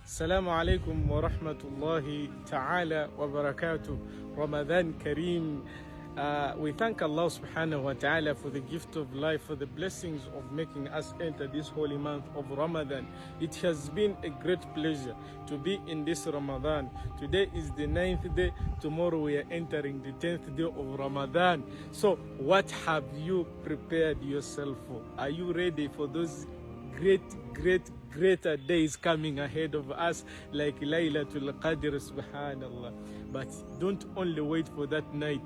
Assalamu alaikum wa rahmatullahi ta'ala wa barakatuh. Ramadan Kareem. We thank Allah subhanahu wa ta'ala for the gift of life, for the blessings of making us enter this holy month of Ramadan. It has been a great pleasure to be in this Ramadan. Today is the 9th day. Tomorrow we are entering the 10th day of Ramadan. So what have you prepared yourself for? Are you ready for those greater days coming ahead of us, like Laylatul Qadr, subhanallah? But don't only wait for that night.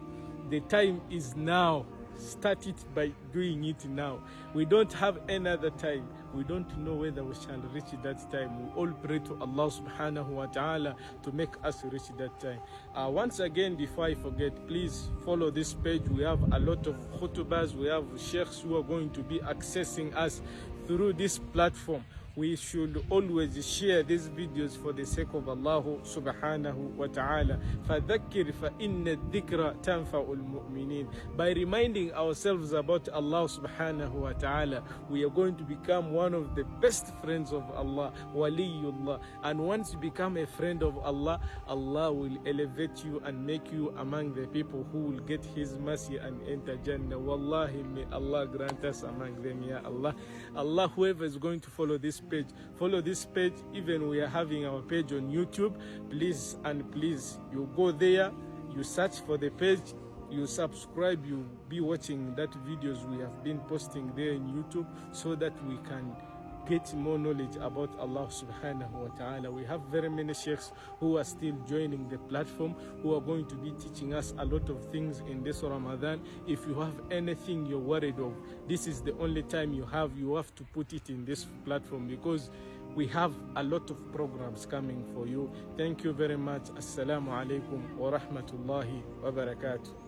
The time is now. Start it by doing it now. We don't have another time. We don't know whether we shall reach that time. We all pray to Allah subhanahu wa ta'ala to make us reach that time. Once again, before I forget, please follow this page. We have a lot of khutbahs. We have sheikhs who are going to be accessing us through this platform. We should always share these videos for the sake of Allah subhanahu wa ta'ala. فَذَكِّرْ فَإِنَّ الذِّكْرَ تَنْفَعُ الْمُؤْمِنِينَ. By reminding ourselves about Allah subhanahu wa ta'ala, we are going to become one of the best friends of Allah, waliyullah. And once you become a friend of Allah, Allah will elevate you and make you among the people who will get His mercy and enter Jannah. Wallahi, may Allah grant us among them, ya Allah. Allah, whoever is going to follow this page, follow this page. Even we are having our page on YouTube. Please and please, you go there, you search for the page, you subscribe, you be watching that videos we have been posting there in YouTube, so that we can get more knowledge about Allah subhanahu wa ta'ala. We have very many sheikhs who are still joining the platform, who are going to be teaching us a lot of things in this Ramadan. If you have anything you're worried of, this is the only time you have to put it in this platform, because we have a lot of programs coming for you. Thank you very much. Assalamu alaikum wa rahmatullahi wa barakatuh.